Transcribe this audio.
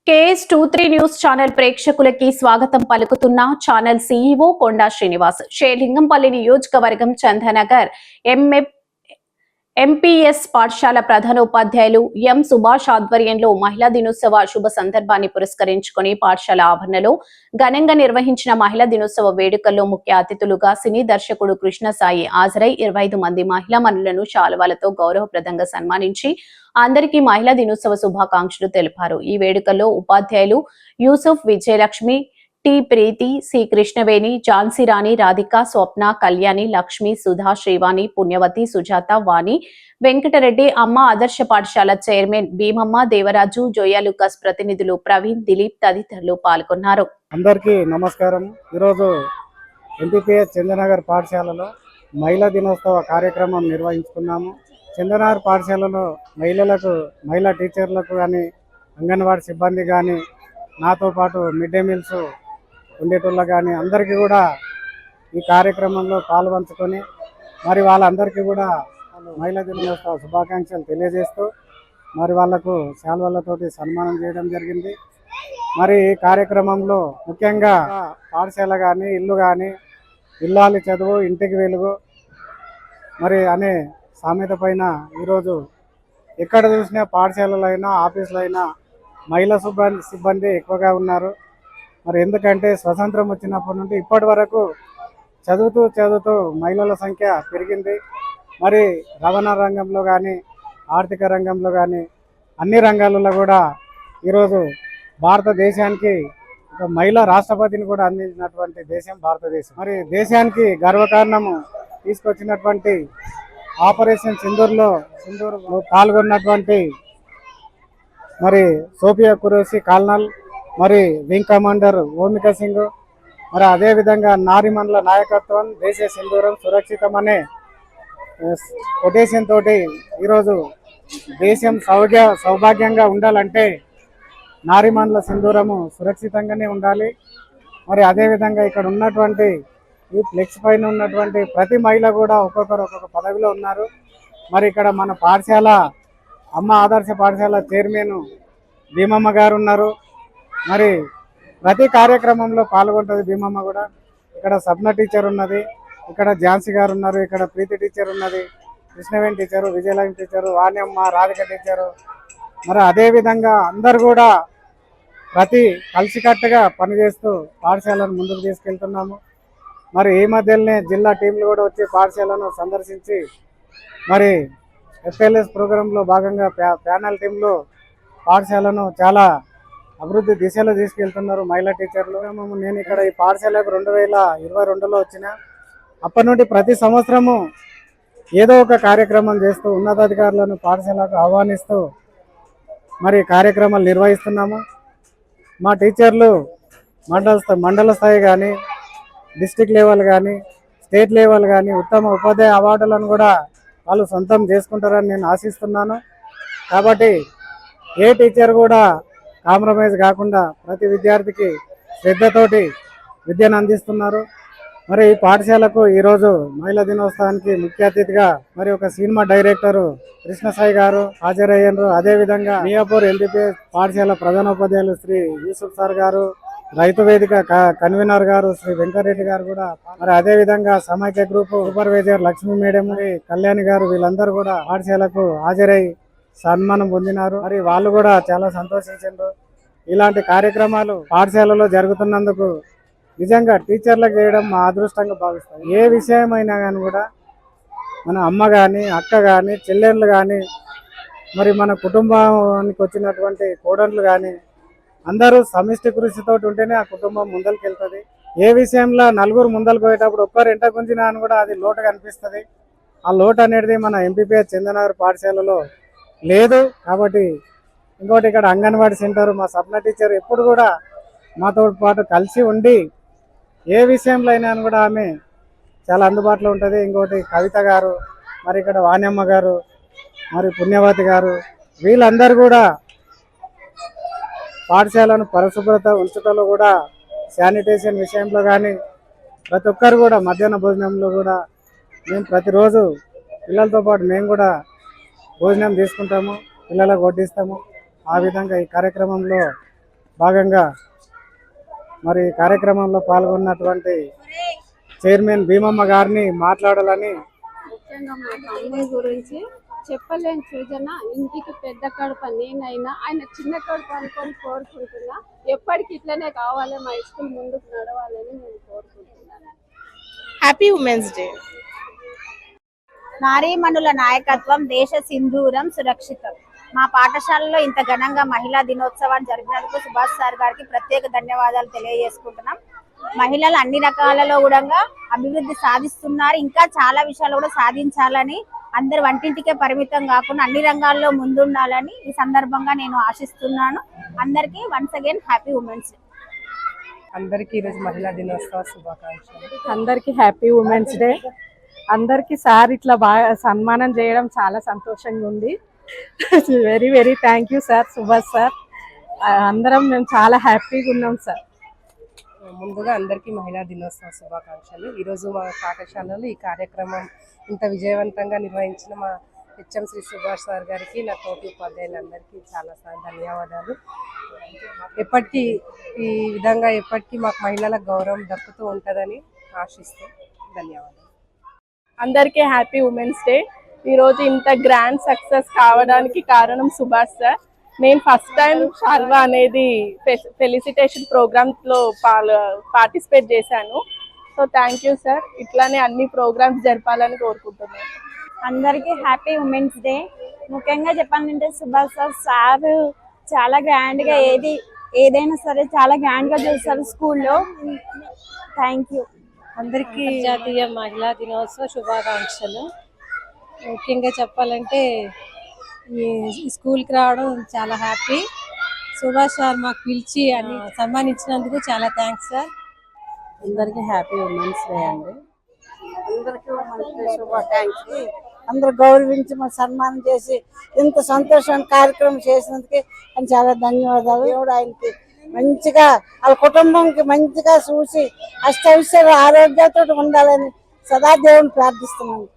KS23 news channel ప్రేక్షకులకి స్వాగతం పలుకుతున్న ఛానల్ CEO కొండా శ్రీనివాస్. షేర్లింగంపల్లి నియోజకవర్గం చందనగర్ ఎంపీఎస్ పాఠశాల ప్రధానోపాధ్యాయులు ఎం సుభాష్ ఆధ్వర్యంలో మహిళా దినోత్సవ శుభ సందర్భాన్ని పురస్కరించుకుని పాఠశాల ఆవరణలో ఘనంగా నిర్వహించిన మహిళా దినోత్సవ వేడుకల్లో ముఖ్య అతిథులుగా సినీ దర్శకుడు కృష్ణ సాయి హాజరై 25 మంది మహిళా మనులను శాలువాలతో గౌరవప్రదంగా సన్మానించి అందరికీ మహిళా దినోత్సవ శుభాకాంక్షలు తెలిపారు. ఈ వేడుకల్లో ఉపాధ్యాయులు యూసుఫ్, విజయలక్ష్మి, టి ప్రీతి, సి కృష్ణవేణి, ఝాన్సీ రాణి, రాధిక, స్వప్న, కళ్యాణి, లక్ష్మి, సుధా, శ్రీవాణి, పుణ్యవతి, సుజాత, వాణి, వెంకటరెడ్డి, అమ్మ ఆదర్శ పాఠశాల చైర్మన్ భీమమ్మ, దేవరాజు, జోయా లుకాస్ ప్రతినిధులు ప్రవీణ్, దిలీప్ తదితరులు పాల్గొన్నారు. అందరికీ నమస్కారం. ఈరోజు ఎంపీఎస్ చందనగర్ పాఠశాలలో మహిళా దినోత్సవ కార్యక్రమం నిర్వహించుకున్నాము. చందనగర్ పాఠశాలలో మహిళా టీచర్లకు కానీ, అంగన్వాడీ సిబ్బంది కానీ, నాతో పాటు మిడ్ డే మీల్స్ ఉండేటోళ్ళ కానీ అందరికీ కూడా ఈ కార్యక్రమంలో పాల్పంచుకొని మరి వాళ్ళందరికీ కూడా మహిళా దినోత్సవ శుభాకాంక్షలు తెలియజేస్తూ మరి వాళ్లకు శాల్వాలతోటి సన్మానం చేయడం జరిగింది. మరి ఈ కార్యక్రమంలో ముఖ్యంగా పాఠశాల కానీ, ఇల్లు కానీ, ఇల్లాలి చదువు ఇంటికి వెలుగు మరి అనే సామెత పైన ఈరోజు ఎక్కడ చూసినా పాఠశాలలు అయినా ఆఫీసులు అయినా మహిళా సిబ్బంది ఎక్కువగా ఉన్నారు. మరి ఎందుకంటే స్వతంత్రం వచ్చినప్పటి నుండి ఇప్పటి వరకు చదువుతూ మహిళల సంఖ్య పెరిగింది. మరి రవాణా రంగంలో కానీ, ఆర్థిక రంగంలో కానీ అన్ని రంగాలలో కూడా ఈరోజు భారతదేశానికి ఒక మహిళా రాష్ట్రపతిని కూడా అందించినటువంటి దేశం భారతదేశం. మరి దేశానికి గర్వకారణము తీసుకొచ్చినటువంటి ఆపరేషన్ సింధూర్లో పాల్గొన్నటువంటి మరి సోఫియా కురేషి కాల్నల్, మరి వింగ్ కమాండర్ ఓమికా సింగ్, మరి అదేవిధంగా నారిమన్ల నాయకత్వం, దేశ సింధూరం సురక్షితం అనే కొటేషన్ తోటి ఈరోజు దేశం సౌభాగ్యంగా ఉండాలంటే నారిమన్ల సింధూరము సురక్షితంగానే ఉండాలి. మరి అదేవిధంగా ఇక్కడ ఉన్నటువంటి ఈ ఫ్లెక్స్ పైన ఉన్నటువంటి ప్రతి మహిళ కూడా ఒక్కొక్క పదవిలో ఉన్నారు. మరి ఇక్కడ మన పాఠశాల అమ్మ ఆదర్శ పాఠశాల చైర్మన్ భీమమ్మ గారు ఉన్నారు. మరి ప్రతి కార్యక్రమంలో పాల్గొంటుంది భీమమ్మ కూడా. ఇక్కడ సప్న టీచర్ ఉన్నది, ఇక్కడ ఝాన్సీ గారు ఉన్నారు, ఇక్కడ ప్రీతి టీచర్ ఉన్నది, Krishnaveni teacher, Vijayalakshmi teacher, Vanyamma, Radhika teacher. మరి అదేవిధంగా అందరు కూడా కలిసికట్టుగా పనిచేస్తూ పాఠశాలను ముందుకు తీసుకెళ్తున్నాము. మరి ఈ మధ్యలోనే జిల్లా టీంలు కూడా వచ్చి పాఠశాలను సందర్శించి మరి FLS ప్రోగ్రాంలో భాగంగా ప్యానల్ టీంలో పాఠశాలను చాలా అభివృద్ధి దిశలో తీసుకెళ్తున్నారు మహిళా టీచర్లు. నేను ఇక్కడ ఈ పాఠశాలకు 2022లో వచ్చిన అప్పటి నుండి ప్రతి సంవత్సరము ఏదో ఒక కార్యక్రమం చేస్తూ ఉన్నతాధికారులను పాఠశాలకు ఆహ్వానిస్తూ మరి కార్యక్రమాలు నిర్వహిస్తున్నాము. మా టీచర్లు మండల స్థాయి కానీ, డిస్ట్రిక్ట్ లెవెల్ కానీ, స్టేట్ లెవెల్ కానీ ఉత్తమ ఉపాధ్యాయ అవార్డులను కూడా వాళ్ళు సొంతం చేసుకుంటారని నేను ఆశిస్తున్నాను. కాబట్టి ఏ టీచర్ కూడా కాంప్రమైజ్ కాకుండా ప్రతి విద్యార్థికి శ్రద్ధతోటి విద్యను అందిస్తున్నారు. మరి ఈ పాఠశాలకు ఈరోజు మహిళా దినోత్సవానికి ముఖ్య అతిథిగా మరి ఒక సినిమా డైరెక్టరు కృష్ణసాయి గారు హాజరయ్యారు. అదేవిధంగా మియాపూర్ ఎంపీఎస్ పాఠశాల ప్రధానోపాధ్యాయులు శ్రీ యూసుఫ్ సార్ గారు, రైతు వేదిక కన్వీనర్ గారు శ్రీ వెంకటరెడ్డి గారు కూడా, మరి అదేవిధంగా సమైక్య group supervisor Lakshmi madam, Kalyani గారు వీళ్ళందరూ కూడా పాఠశాలకు హాజరై సన్మానం పొందినారు. మరి వాళ్ళు కూడా చాలా సంతోషించారు. ఇలాంటి కార్యక్రమాలు పాఠశాలలో జరుగుతున్నందుకు నిజంగా టీచర్లకు చేయడం మా అదృష్టంగా భావిస్తాం. ఏ విషయమైనా కానీ కూడా మన అమ్మ కానీ, అక్క కానీ, చెల్లెళ్ళు కానీ, మరి మన కుటుంబానికి వచ్చినటువంటి కోడళ్ళు కానీ అందరూ సమిష్టి కృషితో ఉంటేనే ఆ కుటుంబం ముందరికి వెళ్తుంది. ఏ విషయంలో నలుగురు ముందరికి పోయేటప్పుడు ఒక్కరు ఎంట గుంజినా అని కూడా అది లోటు కనిపిస్తుంది. ఆ లోటు అనేది మన ఎంపీఎస్ చందనగర్ పాఠశాలలో లేదు. కాబట్టి ఇంకోటి ఇక్కడ అంగన్వాడీ సెంటర్ మా సప్న టీచర్ ఎప్పుడు కూడా మాతో పాటు కలిసి ఉండి ఏ విషయంలో అయినా కూడా ఆమె చాలా అందుబాటులో ఉంటుంది. ఇంకోటి కవిత గారు, మరి ఇక్కడ వాణ్యమ్మ గారు, మరి పుణ్యవతి గారు వీళ్ళందరూ కూడా పాఠశాలను పరిశుభ్రత ఉంచడంలో కూడా శానిటేషన్ విషయంలో కానీ ప్రతి ఒక్కరు కూడా మధ్యాహ్న భోజనంలో కూడా మేము ప్రతిరోజు పిల్లలతో పాటు మేము కూడా భోజనం తీసుకుంటాము, పిల్లలకు వడ్డిస్తాము. ఆ విధంగా ఈ కార్యక్రమంలో భాగంగా మరి ఈ కార్యక్రమంలో పాల్గొన్నటువంటి చైర్మన్ భీమమ్మ గారిని మాట్లాడాలని ముఖ్యంగా మా తమ్ముడి గురించి చెప్పలేని సూచన. ఇంటికి పెద్ద కడుపు నేనైనా ఆయన చిన్న కడుపు అనుకొని కోరుకుంటున్నా. ఎప్పటికి ఇట్లనే కావాలి, మా స్కూల్ ముందుకు నడవాలని నేను కోరుకుంటున్నాను. Happy women's day. నారీమణుల నాయకత్వం దేశ సింధూరం సురక్షితం. మా పాఠశాలలో ఇంత ఘనంగా మహిళా దినోత్సవాన్ని జరిపినందుకు సుభాష్ సార్ గారికి ప్రత్యేక ధన్యవాదాలు తెలియజేసుకుంటున్నాం. మహిళలు అన్ని రకాలలో కూడా అభివృద్ధి సాధిస్తున్నారు. ఇంకా చాలా విషయాలు కూడా సాధించాలని, అందరు వంటింటికే పరిమితం కాకుండా అన్ని రంగాల్లో ముందుండాలని ఈ సందర్భంగా నేను ఆశిస్తున్నాను. అందరికీ once again happy women's day. అందరికీ ఈరోజు మహిళా దినోత్సవ శుభాకాంక్షలు. అందరికి హ్యాపీ ఉమెన్స్ డే. అందరికి సార్ ఇట్లా బాగా సన్మానం చేయడం చాలా సంతోషంగా ఉంది. Very very thank you sir, Subhash sir. అందరం మేము చాలా హ్యాపీగా ఉన్నాం సార్. ముందుగా అందరికీ మహిళా దినోత్సవ శుభాకాంక్షలు. ఈరోజు మా పాఠశాలలో ఈ కార్యక్రమం ఇంత విజయవంతంగా నిర్వహించిన మా హెచ్ఎం శ్రీ సుభాష్ సార్ గారికి, నా తోటి ఉపాధ్యాయులందరికీ చాలా ధన్యవాదాలు. ఎప్పటికీ ఈ విధంగా ఎప్పటికీ మాకు మహిళల గౌరవం దక్కుతూ ఉంటుందని ఆశిస్తూ ధన్యవాదాలు. అందరికీ హ్యాపీ ఉమెన్స్ డే. ఈరోజు ఇంత గ్రాండ్ సక్సెస్ కావడానికి కారణం సుభాష్ సార్. నేను ఫస్ట్ టైం షాల్వా అనేది ఫెలిసిటేషన్ ప్రోగ్రామ్స్లో పార్టిసిపేట్ చేశాను. So thank you sir. ఇట్లానే అన్ని ప్రోగ్రామ్స్ జరపాలని కోరుకుంటున్నాను. అందరికీ హ్యాపీ ఉమెన్స్ డే. ముఖ్యంగా చెప్పాలంటే సుభాష్ సార్ చాలా గ్రాండ్గా ఏదైనా సరే చాలా గ్రాండ్గా చేస్తారు స్కూల్లో. Thank you. అందరికీ జాతీయ మహిళా దినోత్సవ శుభాకాంక్షలు. ముఖ్యంగా చెప్పాలంటే ఈ స్కూల్కి రావడం చాలా హ్యాపీ. సుభాష్ సార్ మాకు పిలిచి అని సన్మానించినందుకు చాలా థ్యాంక్స్ సార్. అందరికి హ్యాపీ ఉమెన్స్ డే అండి. అందరికీ ఉమెన్స్ డే శుభాకాంక్షలు. అందరూ గౌరవించి మన సన్మానం చేసి ఇంత సంతోషమైన కార్యక్రమం చేసినందుకు చాలా ధన్యవాదాలు. దేవుడు ఆయనకి మంచిగా వాళ్ళ కుటుంబంకి మంచిగా చూసి అష్టైశ్వర్య ఆరోగ్యంతో ఉండాలని సదా దేవుని ప్రార్థిస్తున్నాను.